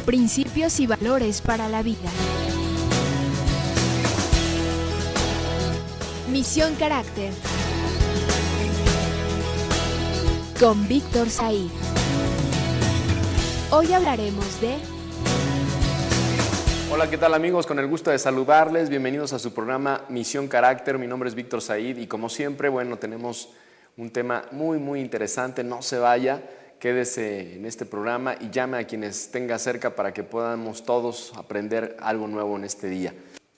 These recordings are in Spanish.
Principios y valores para la vida. Misión Carácter. Con Víctor Said. Hoy hablaremos de... Hola, ¿qué tal amigos? Con el gusto de saludarles. Bienvenidos a su programa Misión Carácter. Mi nombre es Víctor Said y como siempre, tenemos un tema muy interesante. No se vaya, quédese en este programa y llame a quienes tenga cerca para que podamos todos aprender algo nuevo en este día.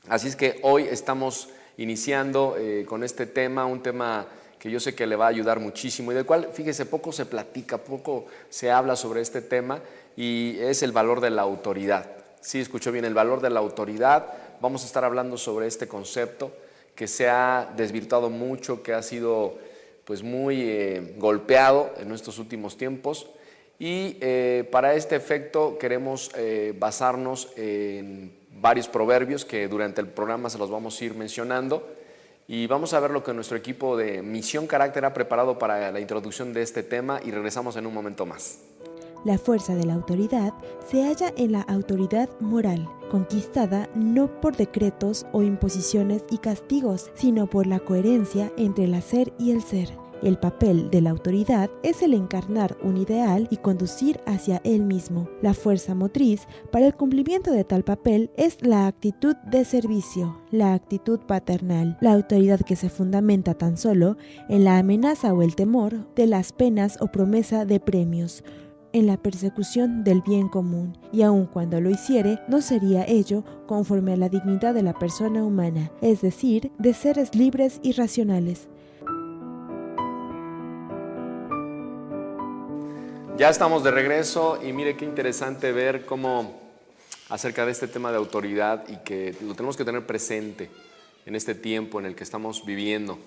Así es que hoy estamos iniciando con este tema, un tema que yo sé que le va a ayudar muchísimo y del cual, fíjese, poco se platica, poco se habla sobre este tema y es el valor de la autoridad. Sí, escuchó bien, el valor de la autoridad. Vamos a estar hablando sobre este concepto que se ha desvirtuado mucho, que ha sido muy golpeado en estos últimos tiempos y para este efecto queremos basarnos en varios proverbios que durante el programa se los vamos a ir mencionando y vamos a ver lo que nuestro equipo de Misión Carácter ha preparado para la introducción de este tema y regresamos en un momento más. La fuerza de la autoridad se halla en la autoridad moral, conquistada no por decretos o imposiciones y castigos, sino por la coherencia entre el hacer y el ser. El papel de la autoridad es el encarnar un ideal y conducir hacia él mismo. La fuerza motriz para el cumplimiento de tal papel es la actitud de servicio, la actitud paternal, la autoridad que se fundamenta tan solo en la amenaza o el temor de las penas o promesa de premios, en la persecución del bien común, y aun cuando lo hiciere, no sería ello conforme a la dignidad de la persona humana, es decir, de seres libres y racionales. Ya estamos de regreso y mire qué interesante ver cómo acerca de este tema de autoridad y que lo tenemos que tener presente en este tiempo en el que estamos viviendo.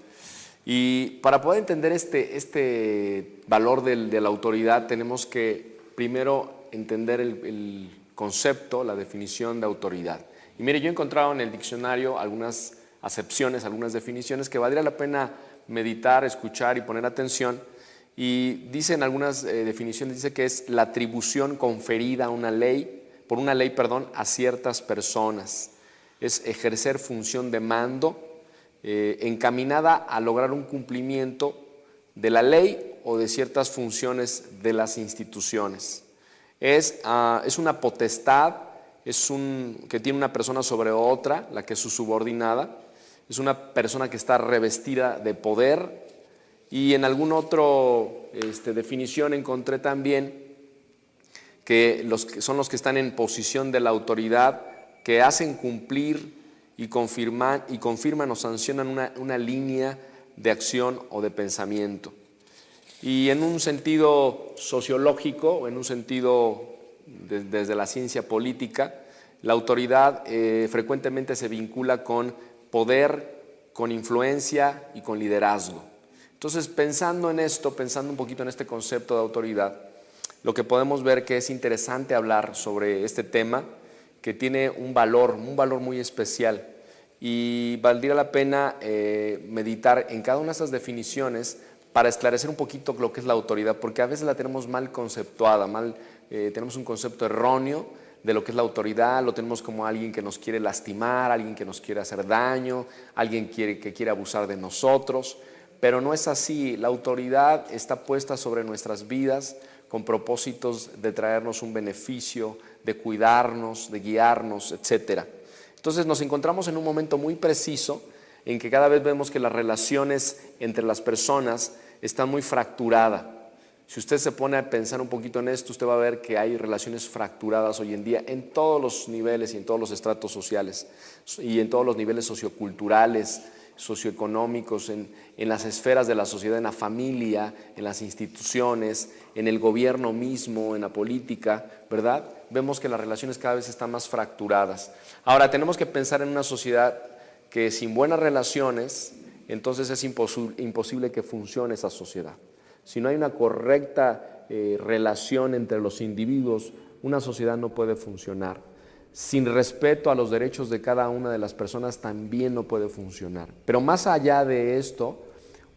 Y para poder entender este valor de la autoridad tenemos que primero entender el concepto, la definición de autoridad. Y mire, yo he encontrado en el diccionario algunas acepciones, algunas definiciones que valdría la pena meditar, escuchar y poner atención. Y dicen algunas definiciones, dice que es la atribución conferida a por una ley, a ciertas personas. Es ejercer función de mando, encaminada a lograr un cumplimiento de la ley o de ciertas funciones de las instituciones. Es una potestad, que tiene una persona sobre otra, la que es su subordinada, es una persona que está revestida de poder y en alguna otra definición encontré también que son los que están en posición de la autoridad, que hacen cumplir y confirman o sancionan una línea de acción o de pensamiento. Y en un sentido sociológico, o en un sentido desde la ciencia política, la autoridad frecuentemente se vincula con poder, con influencia y con liderazgo. Entonces, pensando en esto, pensando un poquito en este concepto de autoridad, lo que podemos ver que es interesante hablar sobre este tema, que tiene un valor muy especial y valdría la pena meditar en cada una de estas definiciones para esclarecer un poquito lo que es la autoridad, porque a veces la tenemos mal conceptuada, tenemos un concepto erróneo de lo que es la autoridad, lo tenemos como alguien que nos quiere lastimar, alguien que nos quiere hacer daño, alguien que quiere abusar de nosotros, pero no es así. La autoridad está puesta sobre nuestras vidas con propósitos de traernos un beneficio, de cuidarnos, de guiarnos, etc. Entonces nos encontramos en un momento muy preciso en que cada vez vemos que las relaciones entre las personas están muy fracturadas. Si usted se pone a pensar un poquito en esto, usted va a ver que hay relaciones fracturadas hoy en día en todos los niveles y en todos los estratos sociales y en todos los niveles socioculturales, socioeconómicos, en las esferas de la sociedad, en la familia, en las instituciones, en el gobierno mismo, en la política, ¿verdad? Vemos que las relaciones cada vez están más fracturadas. Ahora, tenemos que pensar en una sociedad que sin buenas relaciones, entonces es imposible que funcione esa sociedad. Si no hay una correcta relación entre los individuos, una sociedad no puede funcionar. Sin respeto a los derechos de cada una de las personas también no puede funcionar. Pero más allá de esto,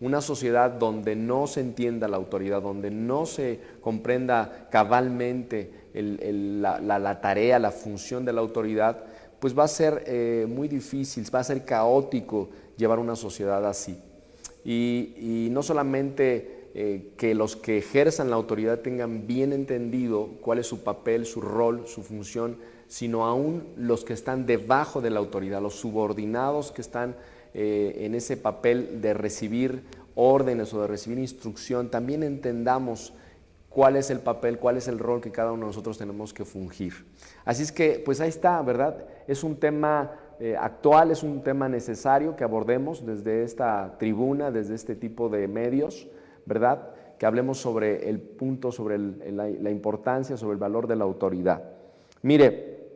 una sociedad donde no se entienda la autoridad, donde no se comprenda cabalmente la tarea, la función de la autoridad, pues va a ser muy difícil, va a ser caótico llevar una sociedad así. Y no solamente que los que ejerzan la autoridad tengan bien entendido cuál es su papel, su rol, su función, sino aún los que están debajo de la autoridad, los subordinados que están en ese papel de recibir órdenes o de recibir instrucción, también entendamos cuál es el papel, cuál es el rol que cada uno de nosotros tenemos que fungir. Así es que, pues ahí está, ¿verdad? Es un tema actual, es un tema necesario que abordemos desde esta tribuna, desde este tipo de medios, ¿verdad? Que hablemos sobre el punto, sobre la importancia, sobre el valor de la autoridad. Mire,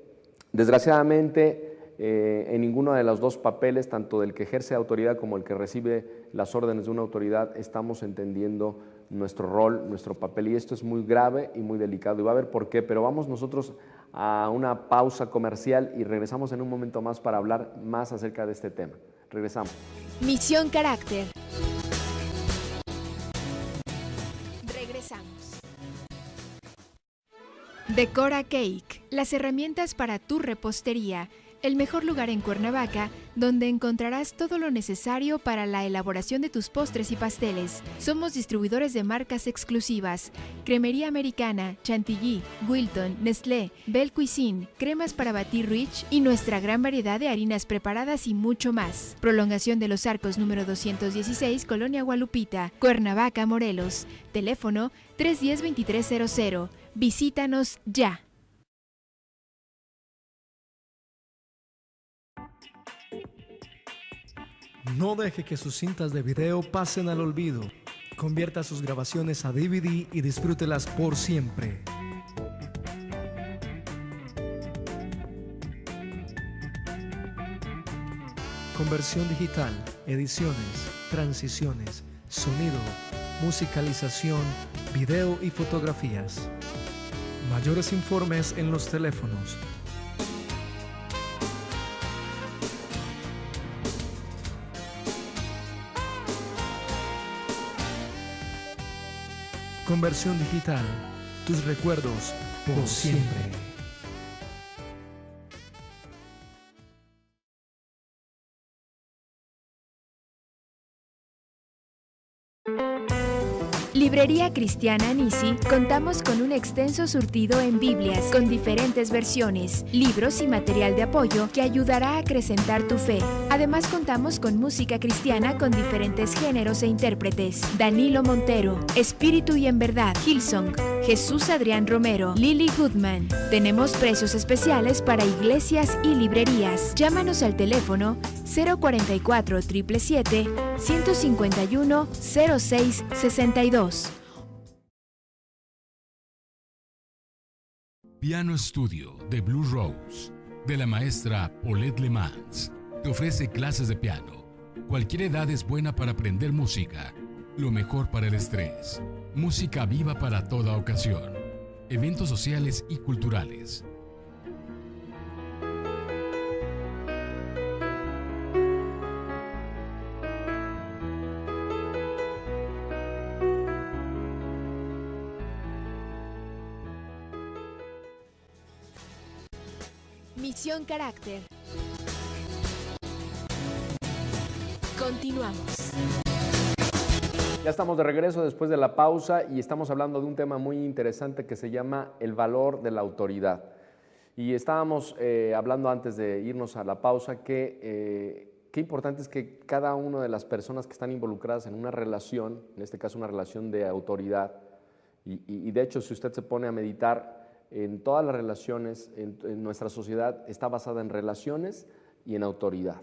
desgraciadamente, en ninguno de los dos papeles, tanto del que ejerce autoridad como el que recibe las órdenes de una autoridad, estamos entendiendo nuestro rol, nuestro papel, y esto es muy grave y muy delicado, y va a ver por qué, pero vamos nosotros a una pausa comercial y regresamos en un momento más para hablar más acerca de este tema. Regresamos. Misión Carácter. Regresamos. Decora Cake, las herramientas para tu repostería. El mejor lugar en Cuernavaca, donde encontrarás todo lo necesario para la elaboración de tus postres y pasteles. Somos distribuidores de marcas exclusivas: Cremería Americana, Chantilly, Wilton, Nestlé, Belle Cuisine, cremas para batir Rich y nuestra gran variedad de harinas preparadas y mucho más. Prolongación de los Arcos número 216, Colonia Gualupita, Cuernavaca, Morelos. Teléfono 310-2300. Visítanos ya. No deje que sus cintas de video pasen al olvido. Convierta sus grabaciones a DVD y disfrútelas por siempre. Conversión digital, ediciones, transiciones, sonido, musicalización, video y fotografías. Mayores informes en los teléfonos. Conversión digital, tus recuerdos por siempre. Librería Cristiana Nisi, contamos con un extenso surtido en Biblias con diferentes versiones, libros y material de apoyo que ayudará a acrecentar tu fe. Además contamos con música cristiana con diferentes géneros e intérpretes: Danilo Montero, Espíritu y en Verdad, Hillsong, Jesús Adrián Romero, Lily Goodman. Tenemos precios especiales para iglesias y librerías. Llámanos al teléfono 044 777 151 0662. Piano Studio de Blue Rose, de la maestra Paulette Lemans. Te ofrece clases de piano. Cualquier edad es buena para aprender música. Lo mejor para el estrés. Música viva para toda ocasión. Eventos sociales y culturales. Misión Carácter. Continuamos. Ya estamos de regreso después de la pausa y estamos hablando de un tema muy interesante que se llama el valor de la autoridad. Y estábamos hablando antes de irnos a la pausa que qué importante es que cada una de las personas que están involucradas en una relación, en este caso una relación de autoridad, y de hecho si usted se pone a meditar, en todas las relaciones, en nuestra sociedad está basada en relaciones y en autoridad.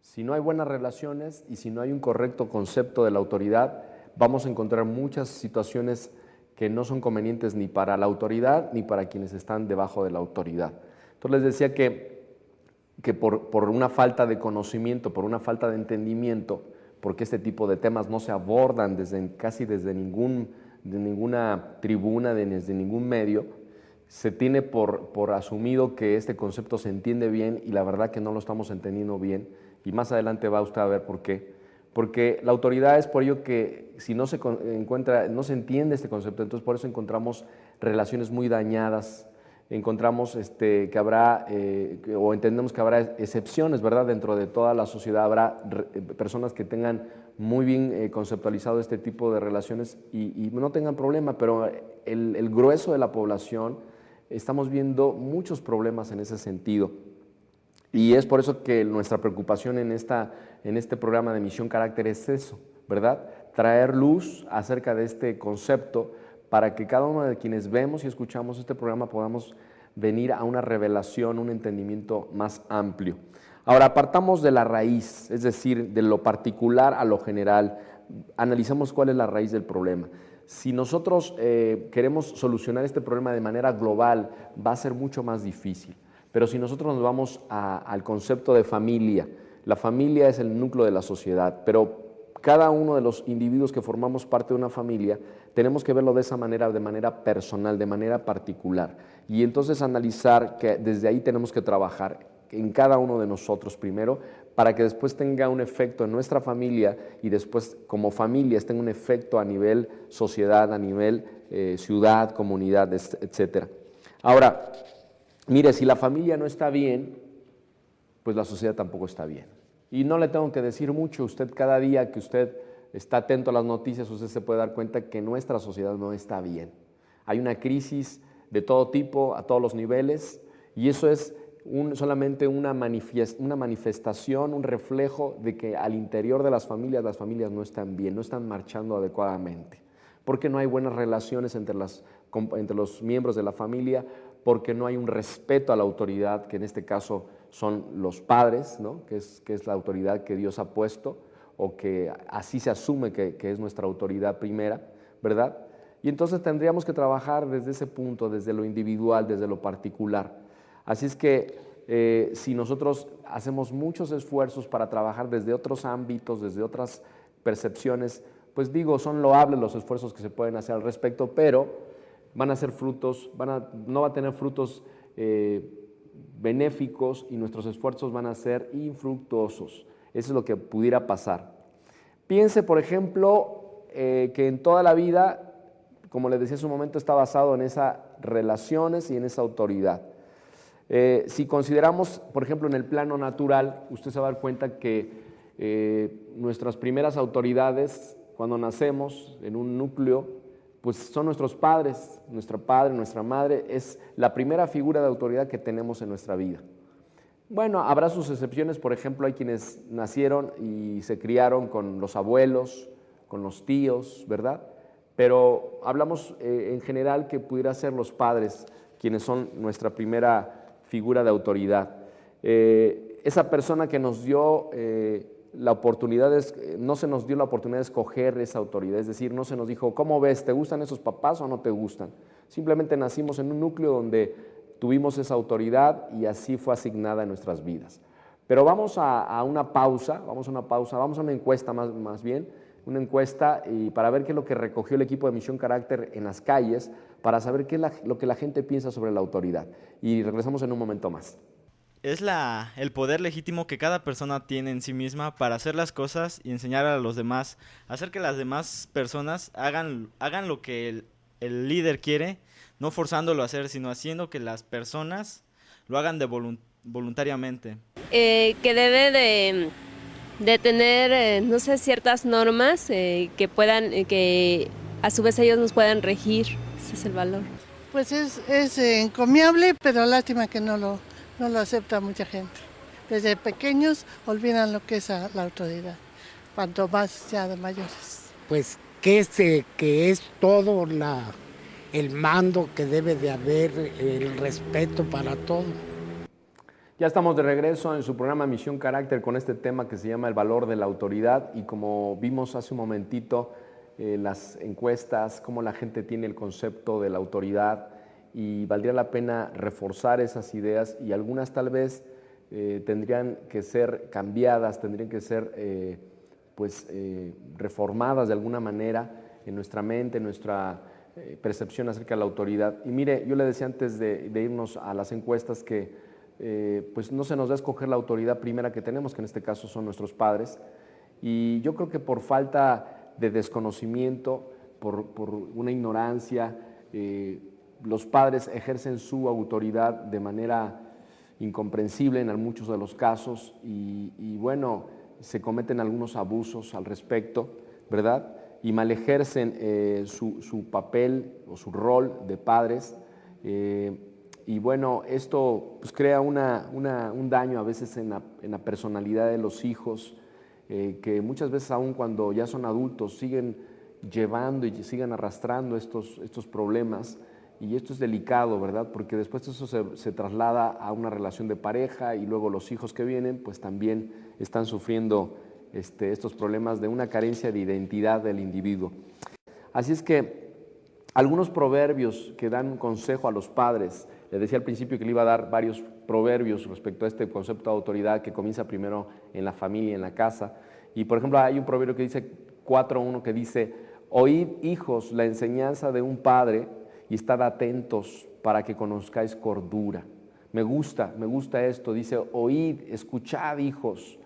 Si no hay buenas relaciones y si no hay un correcto concepto de la autoridad, vamos a encontrar muchas situaciones que no son convenientes ni para la autoridad ni para quienes están debajo de la autoridad. Entonces les decía que por una falta de conocimiento, por una falta de entendimiento, porque este tipo de temas no se abordan casi desde ninguna tribuna, desde ningún medio, se tiene por asumido que este concepto se entiende bien y la verdad que no lo estamos entendiendo bien, y más adelante va usted a ver por qué. porque la autoridad es por ello que si no se encuentra, no se entiende este concepto, entonces por eso encontramos relaciones muy dañadas, encontramos que habrá, o entendemos que habrá excepciones, ¿verdad? Dentro de toda la sociedad habrá personas que tengan muy bien conceptualizado este tipo de relaciones y no tengan problema, pero el grueso de la población estamos viendo muchos problemas en ese sentido. Y es por eso que nuestra preocupación en este programa de Misión Carácter es eso, ¿verdad? Traer luz acerca de este concepto para que cada uno de quienes vemos y escuchamos este programa podamos venir a una revelación, un entendimiento más amplio. Ahora, apartamos de la raíz, es decir, de lo particular a lo general, analizamos cuál es la raíz del problema. Si nosotros queremos solucionar este problema de manera global, va a ser mucho más difícil. Pero si nosotros nos vamos al concepto de familia, la familia es el núcleo de la sociedad, pero cada uno de los individuos que formamos parte de una familia tenemos que verlo de esa manera, de manera personal, de manera particular. Y entonces analizar que desde ahí tenemos que trabajar en cada uno de nosotros primero, para que después tenga un efecto en nuestra familia y después como familias tenga un efecto a nivel sociedad, a nivel ciudad, comunidad, etc. Ahora, mire, si la familia no está bien, pues la sociedad tampoco está bien. Y no le tengo que decir mucho, usted cada día que usted está atento a las noticias, usted se puede dar cuenta que nuestra sociedad no está bien. Hay una crisis de todo tipo, a todos los niveles, y eso es solamente una manifestación, un reflejo de que al interior de las familias no están bien, no están marchando adecuadamente, porque no hay buenas relaciones entre los miembros de la familia, porque no hay un respeto a la autoridad, que en este caso son los padres, ¿no? que es la autoridad que Dios ha puesto, o que así se asume que es nuestra autoridad primera, ¿verdad? Y entonces tendríamos que trabajar desde ese punto, desde lo individual, desde lo particular. Así es que si nosotros hacemos muchos esfuerzos para trabajar desde otros ámbitos, desde otras percepciones, pues digo, son loables los esfuerzos que se pueden hacer al respecto, pero van a ser frutos, no va a tener frutos benéficos y nuestros esfuerzos van a ser infructuosos. Eso es lo que pudiera pasar. Piense, por ejemplo, que en toda la vida, como les decía hace un momento, está basado en esas relaciones y en esa autoridad. Si consideramos, por ejemplo, en el plano natural, usted se va a dar cuenta que nuestras primeras autoridades, cuando nacemos en un núcleo, pues son nuestros padres, nuestro padre, nuestra madre, es la primera figura de autoridad que tenemos en nuestra vida. Bueno, habrá sus excepciones, por ejemplo, hay quienes nacieron y se criaron con los abuelos, con los tíos, ¿verdad? Pero hablamos en general que pudiera ser los padres quienes son nuestra primera figura de autoridad. Esa persona que nos dio la oportunidad, no se nos dio la oportunidad de escoger esa autoridad, es decir, no se nos dijo, ¿cómo ves? ¿Te gustan esos papás o no te gustan? Simplemente nacimos en un núcleo donde tuvimos esa autoridad y así fue asignada en nuestras vidas. Pero vamos a una pausa, vamos a una encuesta más bien, una encuesta y para ver qué es lo que recogió el equipo de Misión Carácter en las calles, para saber qué es lo que la gente piensa sobre la autoridad. Y regresamos en un momento más. Es el poder legítimo que cada persona tiene en sí misma para hacer las cosas y enseñar a los demás, hacer que las demás personas hagan lo que el líder quiere, no forzándolo a hacer, sino haciendo que las personas lo hagan voluntariamente. Que debe de tener, no sé, ciertas normas que a su vez ellos nos puedan regir. Ese es el valor. Pues es encomiable, pero lástima que no lo acepta mucha gente. Desde pequeños olvidan lo que es la autoridad, cuanto más ya de mayores. Pues que es todo el mando que debe de haber, el respeto para todo. Ya estamos de regreso en su programa Misión Carácter con este tema que se llama el valor de la autoridad y como vimos hace un momentito las encuestas, cómo la gente tiene el concepto de la autoridad y valdría la pena reforzar esas ideas y algunas tal vez tendrían que ser cambiadas, tendrían que ser reformadas de alguna manera en nuestra mente, en nuestra percepción acerca de la autoridad. Y mire, yo le decía antes de irnos a las encuestas que pues no se nos da a escoger la autoridad primera que tenemos, que en este caso son nuestros padres, Y yo creo que por falta de desconocimiento, por una ignorancia, los padres ejercen su autoridad de manera incomprensible en muchos de los casos y bueno, se cometen algunos abusos al respecto, ¿verdad? Y mal ejercen su papel o su rol de padres. Y bueno, esto pues, crea un daño a veces en la personalidad de los hijos, que muchas veces aún cuando ya son adultos siguen llevando y siguen arrastrando estos problemas. Y esto es delicado, ¿verdad? Porque después eso se traslada a una relación de pareja y luego los hijos que vienen pues también están sufriendo estos problemas de una carencia de identidad del individuo. Así es que algunos proverbios que dan consejo a los padres, les decía al principio que le iba a dar varios proverbios respecto a este concepto de autoridad que comienza primero en la familia, en la casa. Y por ejemplo hay un proverbio que dice 4.1 que dice: oíd, hijos, la enseñanza de un padre y estad atentos para que conozcáis cordura. Me gusta esto, dice: oíd, escuchad, hijos,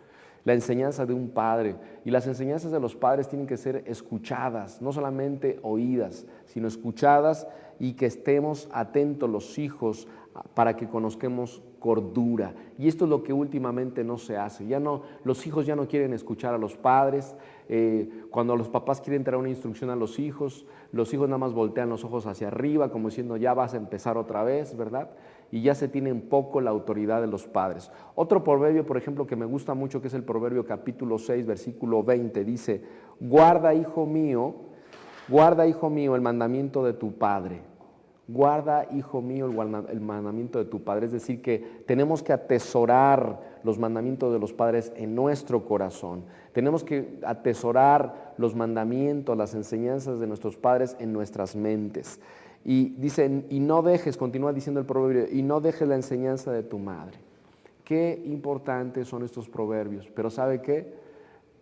la enseñanza de un padre. Y las enseñanzas de los padres tienen que ser escuchadas, no solamente oídas, sino escuchadas, y que estemos atentos los hijos para que conozcamos cordura. Y esto es lo que últimamente no se hace. Los hijos ya no quieren escuchar a los padres. Cuando los papás quieren traer una instrucción a los hijos nada más voltean los ojos hacia arriba como diciendo ya vas a empezar otra vez, ¿verdad? Y ya se tiene un poco la autoridad de los padres. Otro proverbio, por ejemplo, que me gusta mucho, que es el Proverbio capítulo 6, versículo 20, dice: guarda, hijo mío, el mandamiento de tu padre. Guarda, hijo mío, el mandamiento de tu padre. Es decir, que tenemos que atesorar los mandamientos de los padres en nuestro corazón. Tenemos que atesorar los mandamientos, las enseñanzas de nuestros padres en nuestras mentes. Y dice, y no dejes, continúa diciendo el proverbio, y no dejes la enseñanza de tu madre. Qué importantes son estos proverbios, pero ¿sabe qué?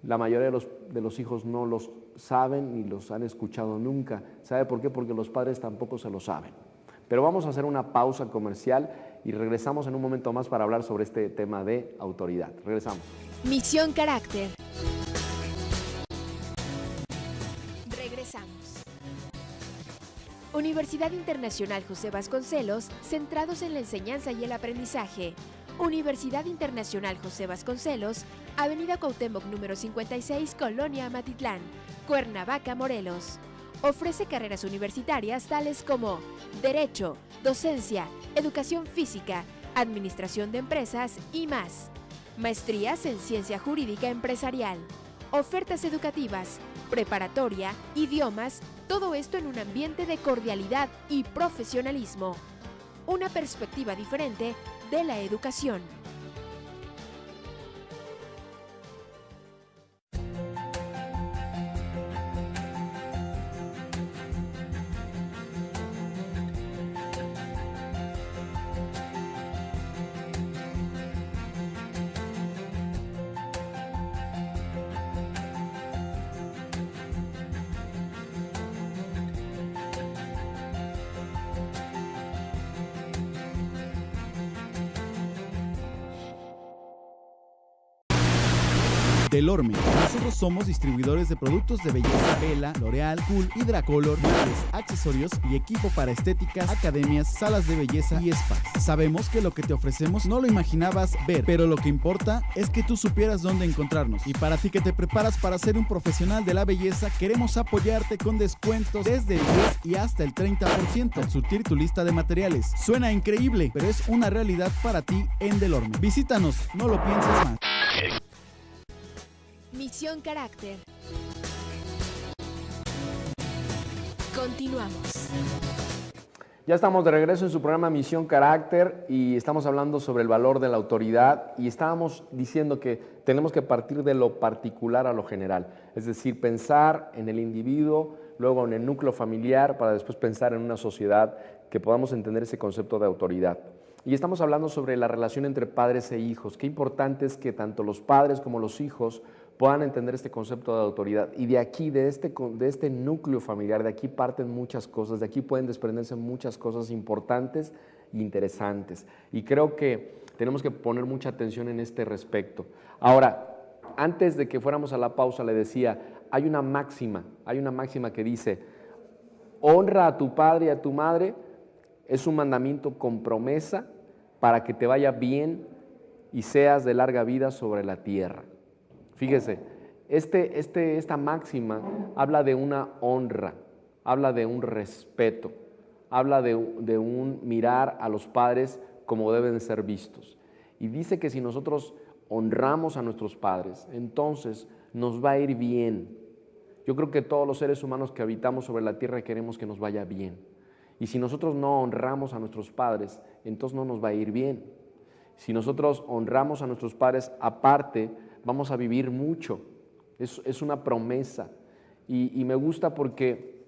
La mayoría de los hijos no los saben ni los han escuchado nunca. ¿Sabe por qué? Porque los padres tampoco se lo saben. Pero vamos a hacer una pausa comercial y regresamos en un momento más para hablar sobre este tema de autoridad. Regresamos. Misión Carácter. Regresamos. Universidad Internacional José Vasconcelos, centrados en la enseñanza y el aprendizaje. Universidad Internacional José Vasconcelos, Avenida Cuauhtémoc número 56, Colonia Amatitlán, Cuernavaca, Morelos. Ofrece carreras universitarias tales como Derecho, Docencia, Educación Física, Administración de Empresas y más. Maestrías en Ciencia Jurídica Empresarial. Ofertas educativas, preparatoria, idiomas, todo esto en un ambiente de cordialidad y profesionalismo. Una perspectiva diferente de la educación. Delorme. Nosotros somos distribuidores de productos de belleza Vela, L'Oreal, Cool, Hidracolor, muebles, accesorios y equipo para estéticas, academias, salas de belleza y spas. Sabemos que lo que te ofrecemos no lo imaginabas ver, pero lo que importa es que tú supieras dónde encontrarnos. Y para ti que te preparas para ser un profesional de la belleza, queremos apoyarte con descuentos desde el 10 y hasta el 30% al surtir tu lista de materiales. Suena increíble, pero es una realidad para ti en Delorme. Visítanos, no lo pienses más. Misión Carácter. Continuamos. Ya estamos de regreso en su programa Misión Carácter y estamos hablando sobre el valor de la autoridad y estábamos diciendo que tenemos que partir de lo particular a lo general, es decir, pensar en el individuo, luego en el núcleo familiar para después pensar en una sociedad que podamos entender ese concepto de autoridad. Y estamos hablando sobre la relación entre padres e hijos. Qué importante es que tanto los padres como los hijos puedan entender este concepto de autoridad. Y de aquí, de este núcleo familiar, de aquí parten muchas cosas, de aquí pueden desprenderse muchas cosas importantes e interesantes. Y creo que tenemos que poner mucha atención en este respecto. Ahora, Antes de que fuéramos a la pausa le decía, hay una máxima que dice, honra a tu padre y a tu madre, es un mandamiento con promesa para que te vaya bien y seas de larga vida sobre la tierra. Fíjese, esta máxima habla de una honra, habla de un respeto, habla de un mirar a los padres como deben ser vistos. Y dice que si nosotros honramos a nuestros padres, entonces nos va a ir bien. Yo creo que todos los seres humanos que habitamos sobre la tierra queremos que nos vaya bien. Y si nosotros no honramos a nuestros padres, entonces no nos va a ir bien. Si nosotros honramos a nuestros padres, aparte, vamos a vivir mucho. Es una promesa. Y me gusta porque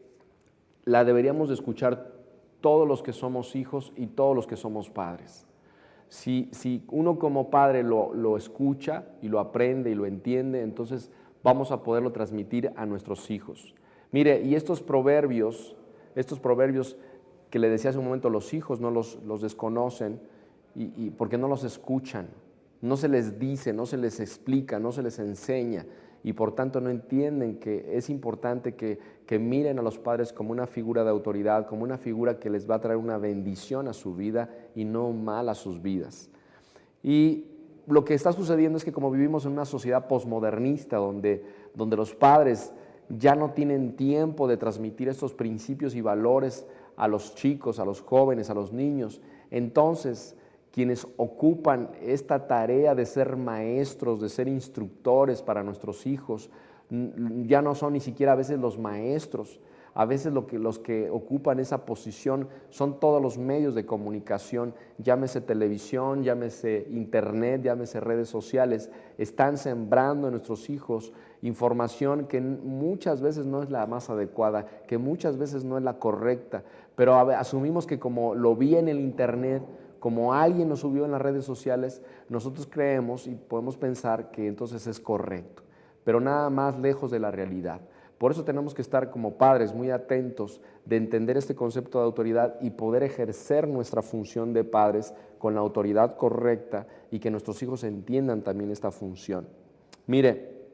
la deberíamos de escuchar todos los que somos hijos y todos los que somos padres. Si uno como padre lo escucha y lo aprende y lo entiende, entonces vamos a poderlo transmitir a nuestros hijos. Mire, y estos proverbios que le decía hace un momento, los hijos no los desconocen y porque no los escuchan, no se les dice, no se les explica, no se les enseña y por tanto no entienden que es importante que miren a los padres como una figura de autoridad, como una figura que les va a traer una bendición a su vida y no un mal a sus vidas. Y lo que está sucediendo es que como vivimos en una sociedad posmodernista donde los padres ya no tienen tiempo de transmitir estos principios y valores a los chicos, a los jóvenes, a los niños, entonces quienes ocupan esta tarea de ser maestros, de ser instructores para nuestros hijos, ya no son ni siquiera a veces los maestros. A veces los que ocupan esa posición son todos los medios de comunicación, llámese televisión, llámese internet, llámese redes sociales, están sembrando en nuestros hijos información que muchas veces no es la más adecuada, que muchas veces no es la correcta, pero asumimos que como lo vi en el internet, como alguien lo subió en las redes sociales, nosotros creemos y podemos pensar que entonces es correcto, pero nada más lejos de la realidad. Por eso tenemos que estar como padres muy atentos de entender este concepto de autoridad y poder ejercer nuestra función de padres con la autoridad correcta y que nuestros hijos entiendan también esta función. Mire,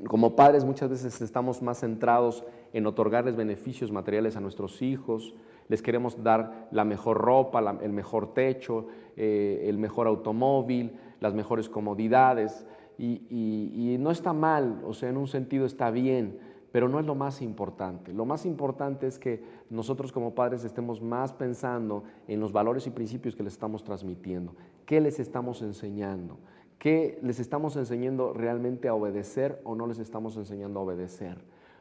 como padres muchas veces estamos más centrados en otorgarles beneficios materiales a nuestros hijos, les queremos dar la mejor ropa, el mejor techo, el mejor automóvil, las mejores comodidades y no está mal, o sea, en un sentido está bien, pero no es lo más importante. Lo más importante es que nosotros como padres estemos más pensando en los valores y principios que les estamos transmitiendo. ¿Qué les estamos enseñando? ¿Qué les estamos enseñando realmente a obedecer o no les estamos enseñando a obedecer?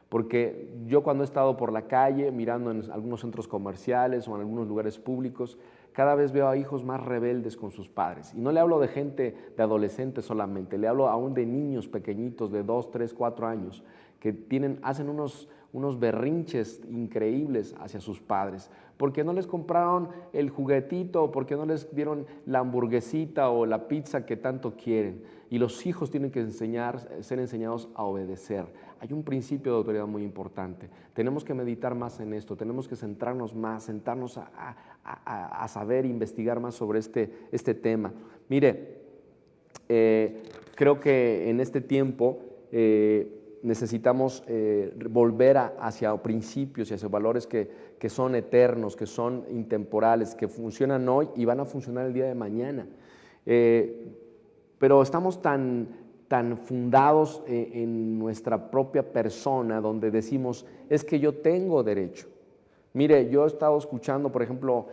Porque yo cuando he estado por la calle mirando en algunos centros comerciales o en algunos lugares públicos, cada vez veo a hijos más rebeldes con sus padres. Y no le hablo de gente, de adolescentes solamente, le hablo aún de niños pequeñitos de 2, 3, 4 años que hacen unos berrinches increíbles hacia sus padres, porque no les compraron el juguetito, porque no les dieron la hamburguesita o la pizza que tanto quieren. Y los hijos tienen que ser enseñados a obedecer. Hay un principio de autoridad muy importante. Tenemos que meditar más en esto, tenemos que sentarnos a saber, investigar más sobre este tema. Mire, creo que en este tiempo necesitamos volver hacia principios y hacia valores que son eternos, que son intemporales, que funcionan hoy y van a funcionar el día de mañana. Pero estamos tan fundados en nuestra propia persona, donde decimos, es que yo tengo derecho. Mire, yo he estado escuchando, por ejemplo,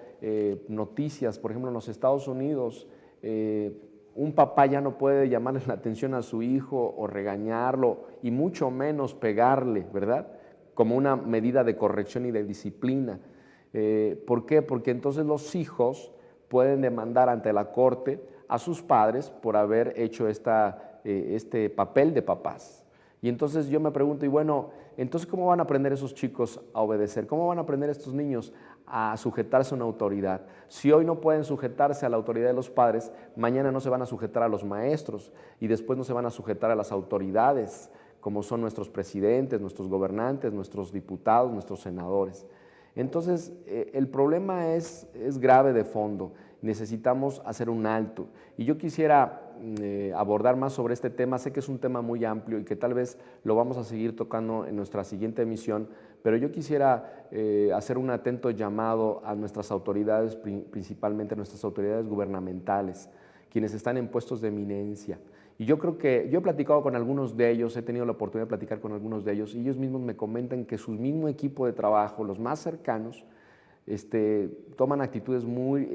noticias, por ejemplo, en los Estados Unidos, un papá ya no puede llamarle la atención a su hijo o regañarlo, y mucho menos pegarle, ¿verdad? Como una medida de corrección y de disciplina. ¿Por qué? Porque entonces los hijos pueden demandar ante la corte a sus padres por haber hecho este papel de papás. Y entonces yo me pregunto, y bueno, entonces ¿cómo van a aprender esos chicos a obedecer? ¿Cómo van a aprender estos niños a sujetarse a una autoridad? Si hoy no pueden sujetarse a la autoridad de los padres, mañana no se van a sujetar a los maestros y después no se van a sujetar a las autoridades, como son nuestros presidentes, nuestros gobernantes, nuestros diputados, nuestros senadores. Entonces, el problema es grave de fondo. Necesitamos hacer un alto. Y yo quisiera abordar más sobre este tema. Sé que es un tema muy amplio y que tal vez lo vamos a seguir tocando en nuestra siguiente emisión, pero yo quisiera hacer un atento llamado a nuestras autoridades, principalmente a nuestras autoridades gubernamentales, quienes están en puestos de eminencia. Y yo creo que yo he platicado con algunos de ellos, he tenido la oportunidad de platicar con algunos de ellos, y ellos mismos me comentan que su mismo equipo de trabajo, los más cercanos, toman actitudes muy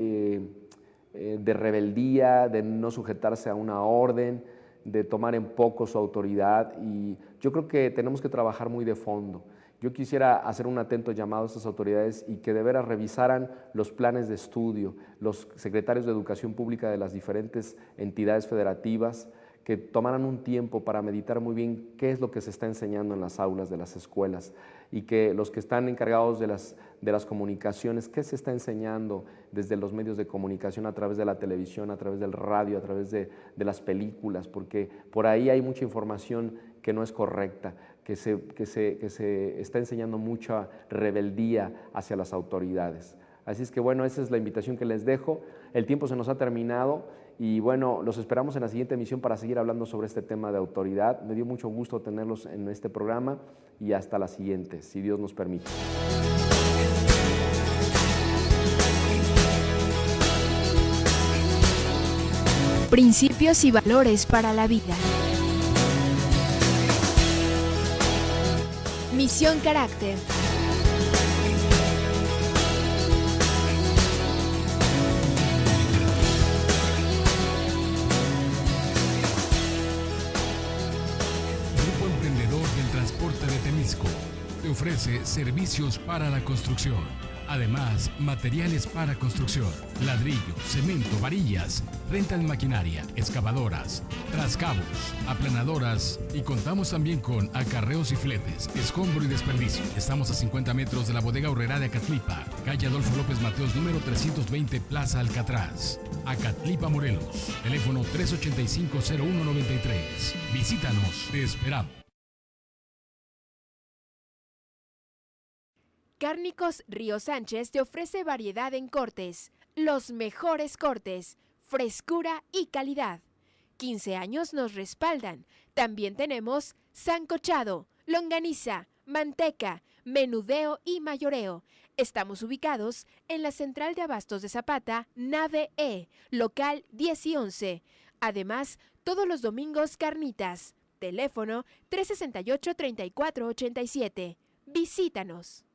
de rebeldía, de no sujetarse a una orden, de tomar en poco su autoridad, y yo creo que tenemos que trabajar muy de fondo. Yo quisiera hacer un atento llamado a estas autoridades y que de veras revisaran los planes de estudio, los secretarios de Educación Pública de las diferentes entidades federativas, que tomaran un tiempo para meditar muy bien qué es lo que se está enseñando en las aulas de las escuelas, y que los que están encargados de las comunicaciones, qué se está enseñando desde los medios de comunicación, a través de la televisión, a través del radio, a través de las películas, porque por ahí hay mucha información que no es correcta, que se está enseñando mucha rebeldía hacia las autoridades. Así es que bueno, esa es la invitación que les dejo. El tiempo se nos ha terminado y bueno, los esperamos en la siguiente emisión para seguir hablando sobre este tema de autoridad. Me dio mucho gusto tenerlos en este programa y hasta la siguiente, si Dios nos permite. Principios y valores para la vida. Misión Carácter. Grupo Emprendedor del Transporte de Temisco te ofrece servicios para la construcción. Además, materiales para construcción, ladrillo, cemento, varillas, rentan maquinaria, excavadoras, trascabos, aplanadoras y contamos también con acarreos y fletes, escombro y desperdicio. Estamos a 50 metros de la bodega Horrera de Acatlipa, calle Adolfo López Mateos, número 320, Plaza Alcatraz, Acatlipa, Morelos. Teléfono 385-0193. Visítanos, te esperamos. Cárnicos Río Sánchez te ofrece variedad en cortes, los mejores cortes, frescura y calidad. 15 años nos respaldan. También tenemos sancochado, longaniza, manteca, menudeo y mayoreo. Estamos ubicados en la Central de Abastos de Zapata, nave E, local 10 y 11. Además, todos los domingos carnitas. Teléfono 368-3487. Visítanos.